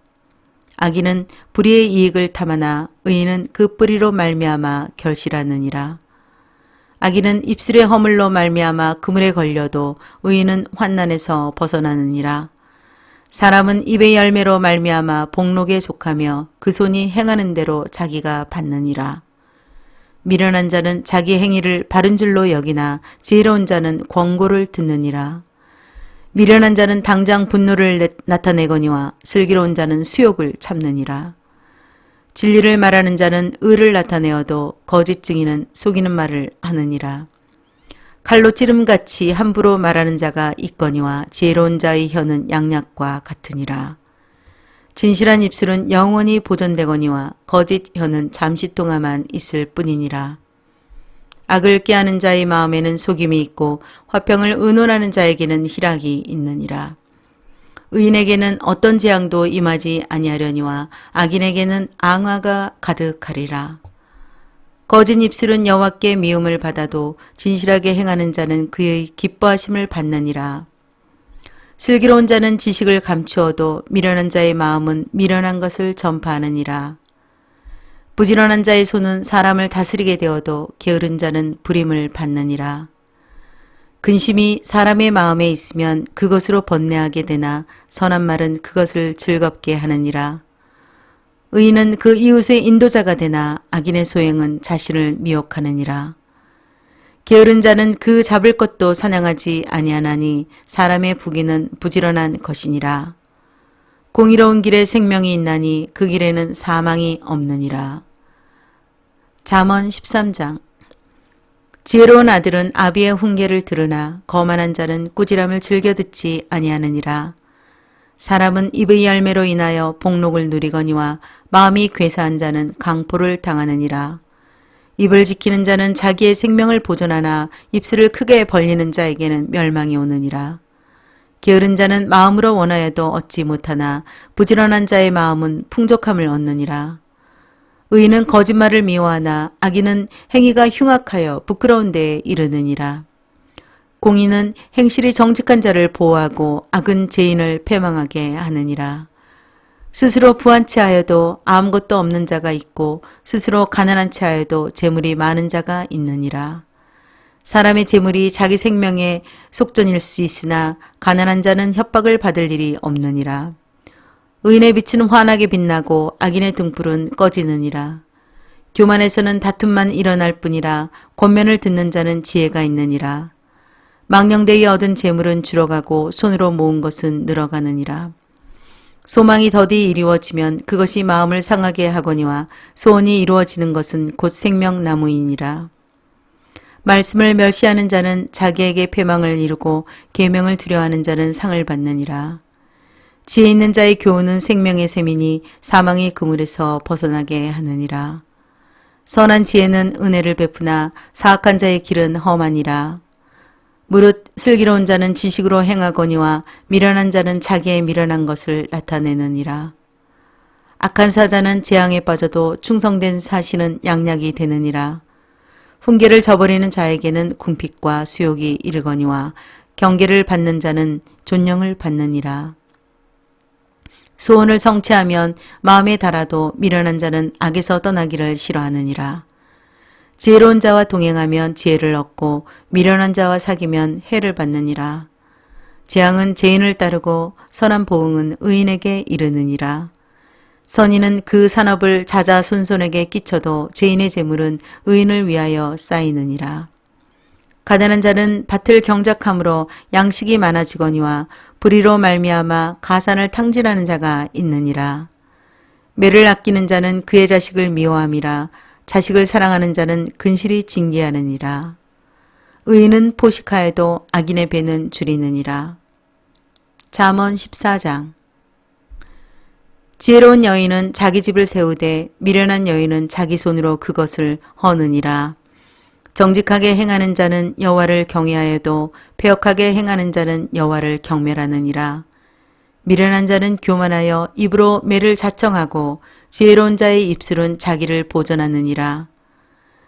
악인은 불의의 이익을 탐하나 의인은 그 뿌리로 말미암아 결실하느니라. 악인은 입술의 허물로 말미암아 그물에 걸려도 의인은 환난에서 벗어나느니라. 사람은 입의 열매로 말미암아 복록에 족하며 그 손이 행하는 대로 자기가 받느니라. 미련한 자는 자기 행위를 바른 줄로 여기나 지혜로운 자는 권고를 듣느니라. 미련한 자는 당장 분노를 나타내거니와 슬기로운 자는 수욕을 참느니라. 진리를 말하는 자는 의를 나타내어도 거짓 증인은 속이는 말을 하느니라. 칼로 찌름같이 함부로 말하는 자가 있거니와 지혜로운 자의 혀는 양약과 같으니라. 진실한 입술은 영원히 보존되거니와 거짓 혀는 잠시 동안만 있을 뿐이니라. 악을 꾀하는 자의 마음에는 속임이 있고 화평을 의논하는 자에게는 희락이 있느니라. 의인에게는 어떤 재앙도 임하지 아니하려니와 악인에게는 앙화가 가득하리라. 거짓 입술은 여호와께 미움을 받아도 진실하게 행하는 자는 그의 기뻐하심을 받느니라. 슬기로운 자는 지식을 감추어도 미련한 자의 마음은 미련한 것을 전파하느니라. 부지런한 자의 손은 사람을 다스리게 되어도 게으른 자는 부림을 받느니라. 근심이 사람의 마음에 있으면 그것으로 번뇌하게 되나 선한 말은 그것을 즐겁게 하느니라. 의인은 그 이웃의 인도자가 되나 악인의 소행은 자신을 미혹하느니라. 게으른 자는 그 잡을 것도 사냥하지 아니하나니 사람의 부귀는 부지런한 것이니라. 공의로운 길에 생명이 있나니 그 길에는 사망이 없느니라. 잠언 13장. 지혜로운 아들은 아비의 훈계를 들으나 거만한 자는 꾸지람을 즐겨 듣지 아니하느니라. 사람은 입의 열매로 인하여 복록을 누리거니와 마음이 괴사한 자는 강포를 당하느니라. 입을 지키는 자는 자기의 생명을 보존하나 입술을 크게 벌리는 자에게는 멸망이 오느니라. 게으른 자는 마음으로 원하여도 얻지 못하나 부지런한 자의 마음은 풍족함을 얻느니라. 의인은 거짓말을 미워하나 악인은 행위가 흉악하여 부끄러운 데에 이르느니라. 공의는 행실이 정직한 자를 보호하고 악은 죄인을 패망하게 하느니라. 스스로 부한 채하여도 아무것도 없는 자가 있고 스스로 가난한 채하여도 재물이 많은 자가 있느니라. 사람의 재물이 자기 생명의 속전일 수 있으나 가난한 자는 협박을 받을 일이 없느니라. 의인의 빛은 환하게 빛나고 악인의 등불은 꺼지느니라. 교만에서는 다툼만 일어날 뿐이라 권면을 듣는 자는 지혜가 있느니라. 망령되이 얻은 재물은 줄어가고 손으로 모은 것은 늘어가느니라. 소망이 더디 이루어지면 그것이 마음을 상하게 하거니와 소원이 이루어지는 것은 곧 생명나무이니라. 말씀을 멸시하는 자는 자기에게 패망을 이루고 계명을 두려워하는 자는 상을 받느니라. 지혜 있는 자의 교훈은 생명의 셈이니 사망의 그물에서 벗어나게 하느니라. 선한 지혜는 은혜를 베푸나 사악한 자의 길은 험하니라. 무릇 슬기로운 자는 지식으로 행하거니와 미련한 자는 자기의 미련한 것을 나타내느니라. 악한 사자는 재앙에 빠져도 충성된 사신은 양약이 되느니라. 훈계를 저버리는 자에게는 궁핍과 수욕이 이르거니와 경계를 받는 자는 존령을 받느니라. 소원을 성취하면 마음에 달아도 미련한 자는 악에서 떠나기를 싫어하느니라. 지혜로운 자와 동행하면 지혜를 얻고 미련한 자와 사귀면 해를 받느니라. 재앙은 죄인을 따르고 선한 보응은 의인에게 이르느니라. 선인은 그 산업을 자자손손에게 끼쳐도 죄인의 재물은 의인을 위하여 쌓이느니라. 가난한 자는 밭을 경작함으로 양식이 많아지거니와 불의로 말미암아 가산을 탕진하는 자가 있느니라. 매를 아끼는 자는 그의 자식을 미워함이라. 자식을 사랑하는 자는 근실히 징계하느니라. 의인은 포식하여도 악인의 배는 줄이느니라. 잠언 14장. 지혜로운 여인은 자기 집을 세우되 미련한 여인은 자기 손으로 그것을 허느니라. 정직하게 행하는 자는 여호와를 경외하여도 배역하게 행하는 자는 여호와를 경멸하느니라. 미련한 자는 교만하여 입으로 매를 자청하고 지혜로운 자의 입술은 자기를 보전하느니라.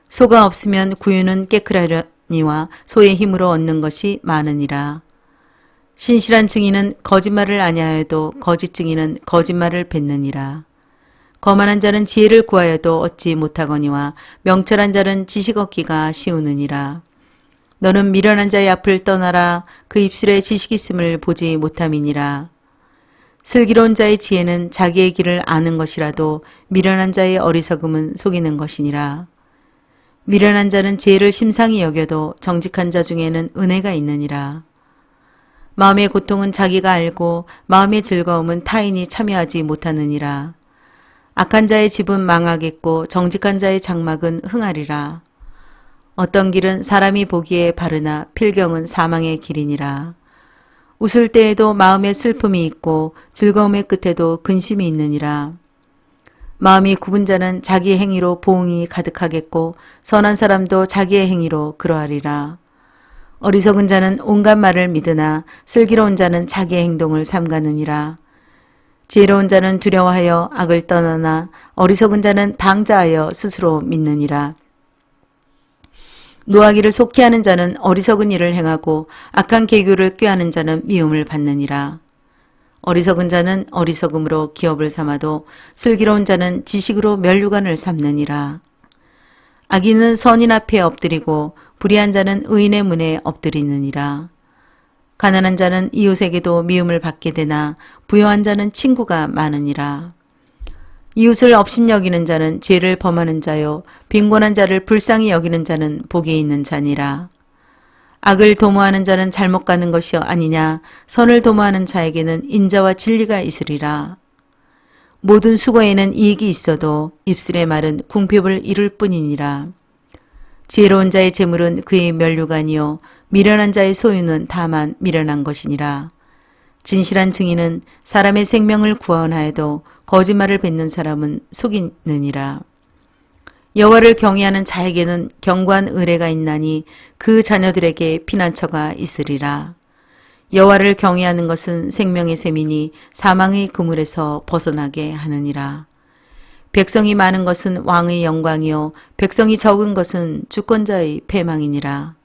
소가 없으면 구유는 깨끗하려니와 소의 힘으로 얻는 것이 많으니라. 신실한 증인은 거짓말을 아니하여도 거짓 증인은 거짓말을 뱉느니라. 거만한 자는 지혜를 구하여도 얻지 못하거니와 명철한 자는 지식 얻기가 쉬우느니라. 너는 미련한 자의 앞을 떠나라. 그 입술에 지식 있음을 보지 못함이니라. 슬기로운 자의 지혜는 자기의 길을 아는 것이라도 미련한 자의 어리석음은 속이는 것이니라. 미련한 자는 지혜를 심상히 여겨도 정직한 자 중에는 은혜가 있느니라. 마음의 고통은 자기가 알고 마음의 즐거움은 타인이 참여하지 못하느니라. 악한 자의 집은 망하겠고 정직한 자의 장막은 흥하리라. 어떤 길은 사람이 보기에 바르나 필경은 사망의 길이니라. 웃을 때에도 마음에 슬픔이 있고 즐거움의 끝에도 근심이 있느니라. 마음이 굽은 자는 자기 행위로 보응이 가득하겠고 선한 사람도 자기의 행위로 그러하리라. 어리석은 자는 온갖 말을 믿으나 슬기로운 자는 자기의 행동을 삼가느니라. 지혜로운 자는 두려워하여 악을 떠나나 어리석은 자는 방자하여 스스로 믿느니라. 노하기를 속히 하는 자는 어리석은 일을 행하고 악한 계교를 꾀하는 자는 미움을 받느니라. 어리석은 자는 어리석음으로 기업을 삼아도 슬기로운 자는 지식으로 면류관을 삼느니라. 악인은 선인 앞에 엎드리고 불의한 자는 의인의 문에 엎드리느니라. 가난한 자는 이웃에게도 미움을 받게 되나 부유한 자는 친구가 많으니라. 이웃을 업신여기는 자는 죄를 범하는 자요 빈곤한 자를 불쌍히 여기는 자는 복이 있는 자니라. 악을 도모하는 자는 잘못 가는 것이 아니냐. 선을 도모하는 자에게는 인자와 진리가 있으리라. 모든 수고에는 이익이 있어도 입술의 말은 궁핍을 이룰 뿐이니라. 지혜로운 자의 재물은 그의 면류관이요 미련한 자의 소유는 다만 미련한 것이니라. 진실한 증인은 사람의 생명을 구원하여도 거짓말을 뱉는 사람은 속이느니라. 여호와를 경외하는 자에게는 견고한 의뢰가 있나니 그 자녀들에게 피난처가 있으리라. 여호와를 경외하는 것은 생명의 셈이니 사망의 그물에서 벗어나게 하느니라. 백성이 많은 것은 왕의 영광이요 백성이 적은 것은 주권자의 패망이니라.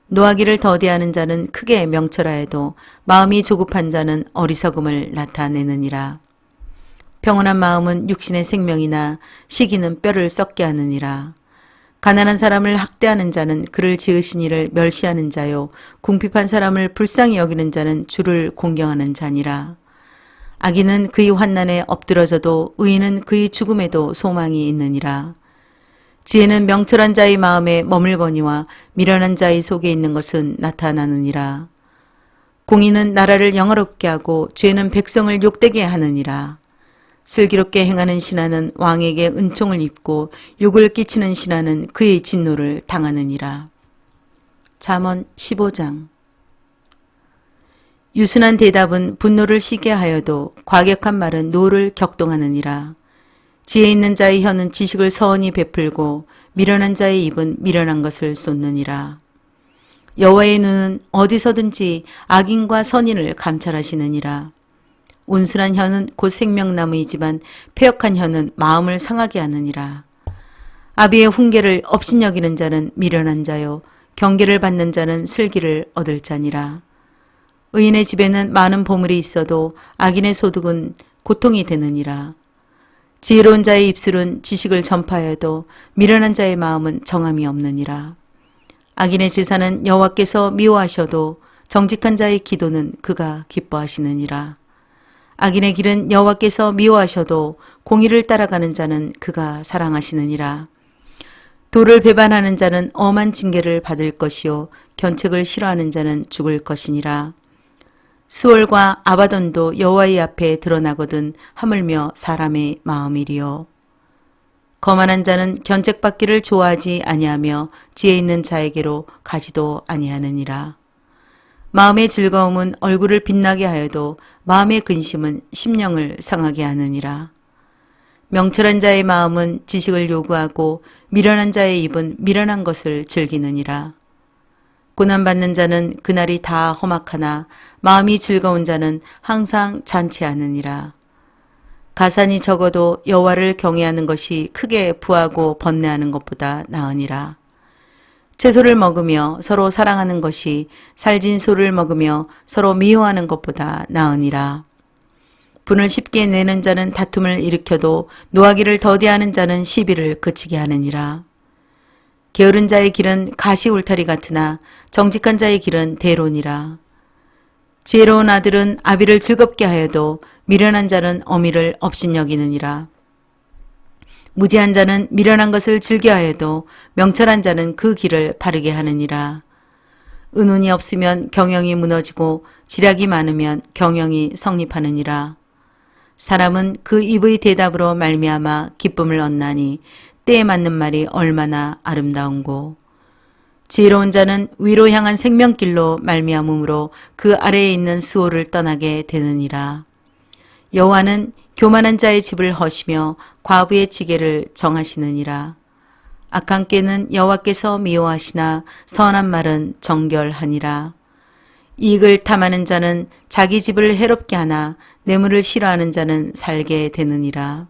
노하기를 더디하는 자는 크게 명철하여도 마음이 조급한 자는 어리석음을 나타내느니라. 평온한 마음은 육신의 생명이나 시기는 뼈를 썩게 하느니라. 가난한 사람을 학대하는 자는 그를 지으신 이를 멸시하는 자요 궁핍한 사람을 불쌍히 여기는 자는 주를 공경하는 자니라. 악인은 그의 환난에 엎드러져도 의인은 그의 죽음에도 소망이 있느니라. 지혜는 명철한 자의 마음에 머물거니와 미련한 자의 속에 있는 것은 나타나느니라. 공의는 나라를 영화롭게 하고 죄는 백성을 욕되게 하느니라. 슬기롭게 행하는 신하는 왕에게 은총을 입고 욕을 끼치는 신하는 그의 진노를 당하느니라. 잠언 15장. 유순한 대답은 분노를 쉬게 하여도 과격한 말은 노를 격동하느니라. 지혜 있는 자의 혀는 지식을 서원히 베풀고 미련한 자의 입은 미련한 것을 쏟느니라. 여호와의 눈은 어디서든지 악인과 선인을 감찰하시느니라. 온순한 혀는 곧 생명나무이지만 패역한 혀는 마음을 상하게 하느니라. 아비의 훈계를 업신여기는 자는 미련한 자요 경계를 받는 자는 슬기를 얻을 자니라. 의인의 집에는 많은 보물이 있어도 악인의 소득은 고통이 되느니라. 지혜로운 자의 입술은 지식을 전파해도 미련한 자의 마음은 정함이 없느니라. 악인의 제사는 여호와께서 미워하셔도 정직한 자의 기도는 그가 기뻐하시느니라. 악인의 길은 여호와께서 미워하셔도 공의를 따라가는 자는 그가 사랑하시느니라. 도를 배반하는 자는 엄한 징계를 받을 것이요 견책을 싫어하는 자는 죽을 것이니라. 수월과 아바돈도 여호와의 앞에 드러나거든 하물며 사람의 마음이리요. 거만한 자는 견책받기를 좋아하지 아니하며 지혜 있는 자에게로 가지도 아니하느니라. 마음의 즐거움은 얼굴을 빛나게 하여도 마음의 근심은 심령을 상하게 하느니라. 명철한 자의 마음은 지식을 요구하고 미련한 자의 입은 미련한 것을 즐기느니라. 고난받는 자는 그날이 다 험악하나 마음이 즐거운 자는 항상 잔치하느니라. 가산이 적어도 여호와를 경외하는 것이 크게 부하고 번뇌하는 것보다 나으니라. 채소를 먹으며 서로 사랑하는 것이 살진 소를 먹으며 서로 미워하는 것보다 나으니라. 분을 쉽게 내는 자는 다툼을 일으켜도 노하기를 더디하는 자는 시비를 그치게 하느니라. 게으른 자의 길은 가시 울타리 같으나 정직한 자의 길은 대론이라. 지혜로운 아들은 아비를 즐겁게 하여도 미련한 자는 어미를 업신여기느니라. 무지한 자는 미련한 것을 즐겨하여도 명철한 자는 그 길을 바르게 하느니라. 은운이 없으면 경영이 무너지고 지략이 많으면 경영이 성립하느니라. 사람은 그 입의 대답으로 말미암아 기쁨을 얻나니 때에 맞는 말이 얼마나 아름다운고. 지혜로운 자는 위로 향한 생명길로 말미암음으로 그 아래에 있는 수호를 떠나게 되느니라. 여호와는 교만한 자의 집을 허시며 과부의 지게를 정하시느니라. 악한 꾀는 여호와께서 미워하시나 선한 말은 정결하니라. 이익을 탐하는 자는 자기 집을 해롭게 하나 뇌물을 싫어하는 자는 살게 되느니라.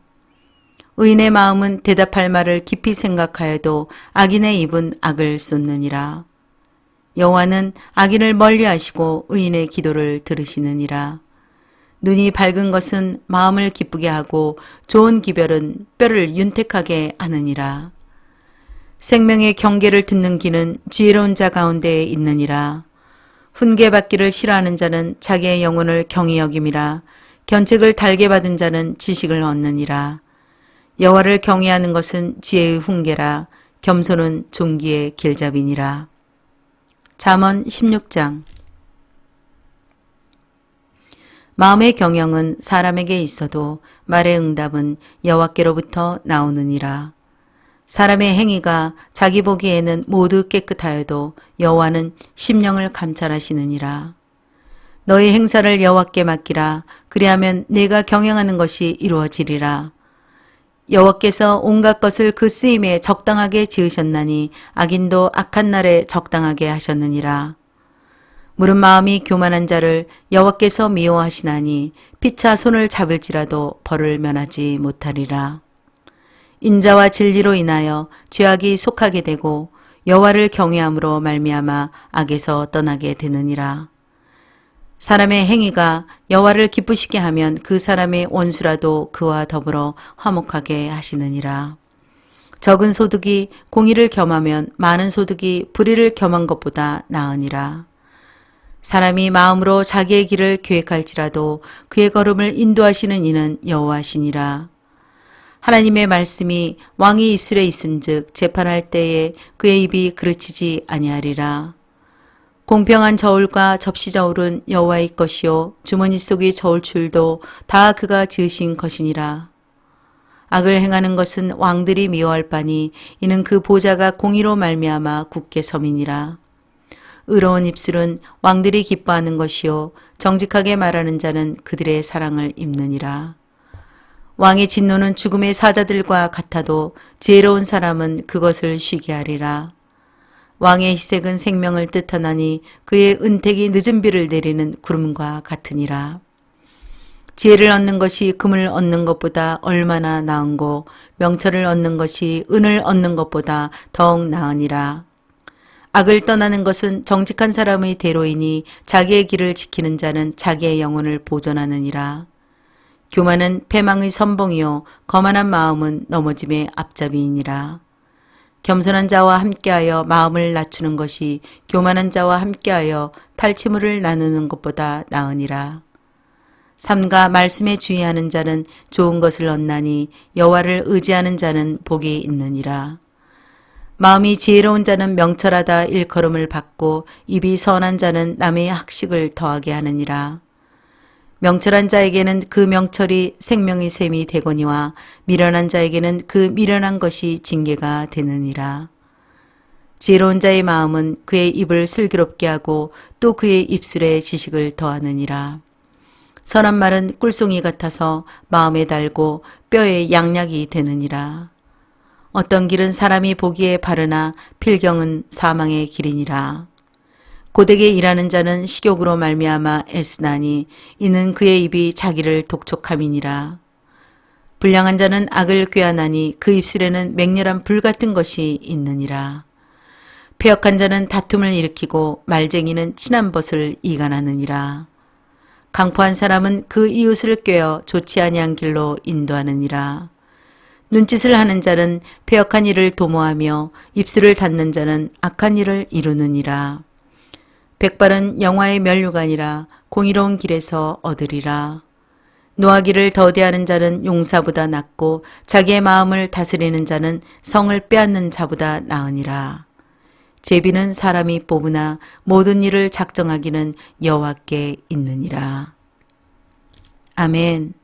의인의 마음은 대답할 말을 깊이 생각하여도 악인의 입은 악을 쏟느니라. 여호와는 악인을 멀리하시고 의인의 기도를 들으시느니라. 눈이 밝은 것은 마음을 기쁘게 하고 좋은 기별은 뼈를 윤택하게 하느니라. 생명의 경계를 듣는 귀는 지혜로운 자 가운데에 있느니라. 훈계받기를 싫어하는 자는 자기의 영혼을 경히 여김이라. 견책을 달게 받은 자는 지식을 얻느니라. 여호와를 경외하는 것은 지혜의 훈계라. 겸손은 존귀의 길잡이니라. 잠언 16장. 마음의 경영은 사람에게 있어도 말의 응답은 여호와께로부터 나오느니라. 사람의 행위가 자기 보기에는 모두 깨끗하여도 여호와는 심령을 감찰하시느니라. 너의 행사를 여호와께 맡기라. 그리하면 내가 경영하는 것이 이루어지리라. 여호와께서 온갖 것을 그 쓰임에 적당하게 지으셨나니 악인도 악한 날에 적당하게 하셨느니라. 무른 마음이 교만한 자를 여호와께서 미워하시나니 피차 손을 잡을지라도 벌을 면하지 못하리라. 인자와 진리로 인하여 죄악이 속하게 되고 여호와를 경외함으로 말미암아 악에서 떠나게 되느니라. 사람의 행위가 여호와를 기쁘시게 하면 그 사람의 원수라도 그와 더불어 화목하게 하시느니라. 적은 소득이 공의를 겸하면 많은 소득이 불의를 겸한 것보다 나으니라. 사람이 마음으로 자기의 길을 계획할지라도 그의 걸음을 인도하시는 이는 여호와시니라. 하나님의 말씀이 왕의 입술에 있은즉 재판할 때에 그의 입이 그르치지 아니하리라. 공평한 저울과 접시 저울은 여호와의 것이요 주머니 속의 저울줄도 다 그가 지으신 것이니라. 악을 행하는 것은 왕들이 미워할 바니 이는 그 보좌가 공의로 말미암아 굳게 섬이니라. 의로운 입술은 왕들이 기뻐하는 것이요 정직하게 말하는 자는 그들의 사랑을 입느니라. 왕의 진노는 죽음의 사자들과 같아도 지혜로운 사람은 그것을 쉬게 하리라. 왕의 희색은 생명을 뜻하나니 그의 은택이 늦은 비를 내리는 구름과 같으니라. 지혜를 얻는 것이 금을 얻는 것보다 얼마나 나은고 명철을 얻는 것이 은을 얻는 것보다 더욱 나으니라. 악을 떠나는 것은 정직한 사람의 대로이니 자기의 길을 지키는 자는 자기의 영혼을 보존하느니라. 교만은 패망의 선봉이요 거만한 마음은 넘어짐의 앞잡이이니라. 겸손한 자와 함께하여 마음을 낮추는 것이 교만한 자와 함께하여 탈취물을 나누는 것보다 나으니라. 삼가 말씀에 주의하는 자는 좋은 것을 얻나니 여호와를 의지하는 자는 복이 있느니라. 마음이 지혜로운 자는 명철하다 일컬음을 받고 입이 선한 자는 남의 학식을 더하게 하느니라. 명철한 자에게는 그 명철이 생명의 샘이 되거니와 미련한 자에게는 그 미련한 것이 징계가 되느니라. 지혜로운 자의 마음은 그의 입을 슬기롭게 하고 또 그의 입술에 지식을 더하느니라. 선한 말은 꿀송이 같아서 마음에 달고 뼈에 양약이 되느니라. 어떤 길은 사람이 보기에 바르나 필경은 사망의 길이니라. 고되게 일하는 자는 식욕으로 말미암아 애쓰나니 이는 그의 입이 자기를 독촉함이니라. 불량한 자는 악을 꾀하나니 그 입술에는 맹렬한 불 같은 것이 있느니라. 패역한 자는 다툼을 일으키고 말쟁이는 친한 벗을 이간하느니라. 강포한 사람은 그 이웃을 꾀어 좋지 아니한 길로 인도하느니라. 눈짓을 하는 자는 패역한 일을 도모하며 입술을 닫는 자는 악한 일을 이루느니라. 백발은 영화의 면류관이라 공의로운 길에서 얻으리라. 노하기를 더디하는 자는 용사보다 낫고 자기의 마음을 다스리는 자는 성을 빼앗는 자보다 나으니라. 제비는 사람이 뽑으나 모든 일을 작정하기는 여호와께 있느니라. 아멘.